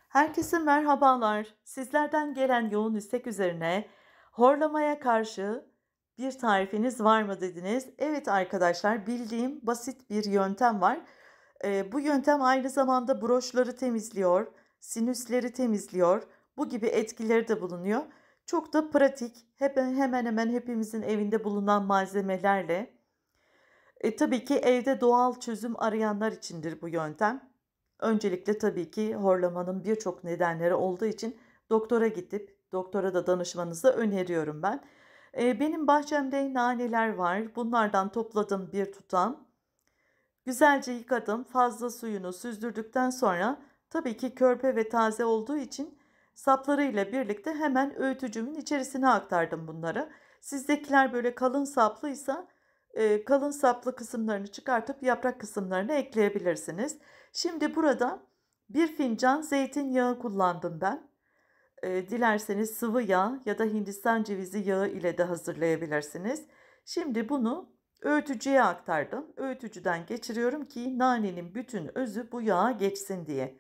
Herkese merhabalar. Sizlerden gelen yoğun istek üzerine horlamaya karşı bir tarifiniz var mı dediniz. Evet arkadaşlar, bildiğim basit bir yöntem var. Bu yöntem aynı zamanda broşları temizliyor, sinüsleri temizliyor. Bu gibi etkileri de bulunuyor. Çok da pratik, hemen hemen hepimizin evinde bulunan malzemelerle. Tabii ki evde doğal çözüm arayanlar içindir bu yöntem. Öncelikle tabii ki horlamanın birçok nedenleri olduğu için doktora gidip doktora da danışmanızı öneriyorum ben. Benim bahçemde naneler var. Bunlardan topladım bir tutam. Güzelce yıkadım. Fazla suyunu süzdürdükten sonra tabii ki körpe ve taze olduğu için saplarıyla birlikte hemen öğütücümün içerisine aktardım bunları. Sizdekiler böyle kalın saplıysa kalın saplı kısımlarını çıkartıp yaprak kısımlarını ekleyebilirsiniz. Şimdi burada bir fincan zeytinyağı kullandım ben. Dilerseniz sıvı yağ ya da Hindistan cevizi yağı ile de hazırlayabilirsiniz. Şimdi bunu öğütücüye aktardım. Öğütücüden geçiriyorum ki nanenin bütün özü bu yağa geçsin diye.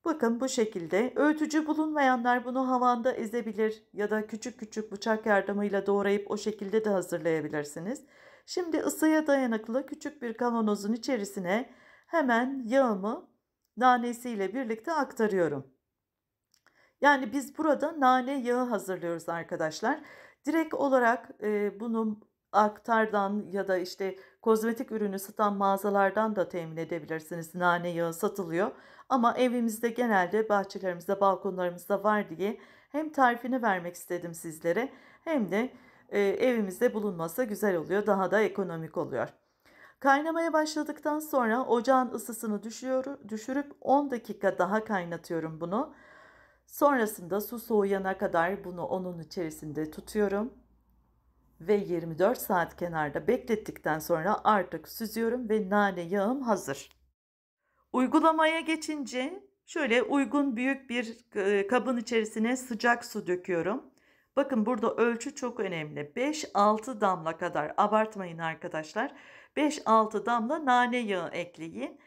Bakın bu şekilde. Öğütücü bulunmayanlar bunu havanda ezebilir ya da küçük küçük bıçak yardımıyla doğrayıp o şekilde de hazırlayabilirsiniz. Şimdi ısıya dayanıklı küçük bir kavanozun içerisine hemen yağımı nanesiyle birlikte aktarıyorum. Yani biz burada nane yağı hazırlıyoruz arkadaşlar. Direkt olarak bunu aktardan ya da işte kozmetik ürünü satan mağazalardan da temin edebilirsiniz. Nane yağı satılıyor. Ama evimizde genelde bahçelerimizde, balkonlarımızda var diye hem tarifini vermek istedim sizlere hem de evimizde bulunması güzel oluyor. Daha da ekonomik oluyor. Kaynamaya başladıktan sonra ocağın ısısını düşürüp 10 dakika daha kaynatıyorum bunu. Sonrasında su soğuyana kadar bunu onun içerisinde tutuyorum ve 24 saat kenarda beklettikten sonra artık süzüyorum ve nane yağım hazır. Uygulamaya geçince şöyle uygun büyük bir kabın içerisine sıcak su döküyorum. Bakın burada ölçü çok önemli. 5-6 damla kadar, abartmayın arkadaşlar. 5-6 damla nane yağı ekleyin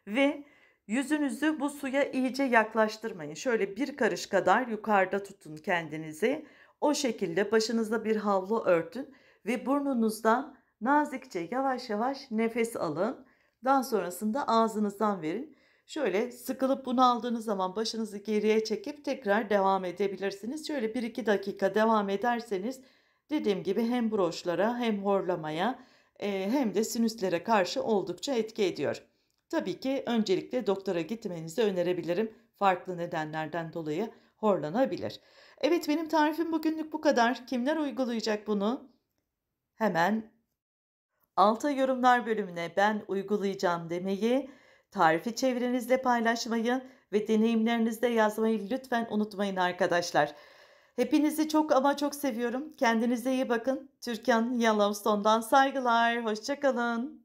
ve yüzünüzü bu suya iyice yaklaştırmayın. Şöyle bir karış kadar yukarıda tutun kendinizi. O şekilde başınıza bir havlu örtün ve burnunuzdan nazikçe yavaş yavaş nefes alın. Daha sonrasında ağzınızdan verin. Şöyle sıkılıp bunaldığınız zaman başınızı geriye çekip tekrar devam edebilirsiniz. Şöyle 1-2 dakika devam ederseniz dediğim gibi hem broşlara hem horlamaya hem de sinüslere karşı oldukça etki ediyor. Tabii ki öncelikle doktora gitmenizi önerebilirim. Farklı nedenlerden dolayı horlanabilir. Evet, benim tarifim bugünlük bu kadar. Kimler uygulayacak bunu? Hemen alta yorumlar bölümüne ben uygulayacağım demeyi, tarifi çevrenizle paylaşmayı ve deneyimlerinizde yazmayı lütfen unutmayın arkadaşlar. Hepinizi çok ama çok seviyorum. Kendinize iyi bakın. Türkan Yellowstone'dan saygılar. Hoşça kalın.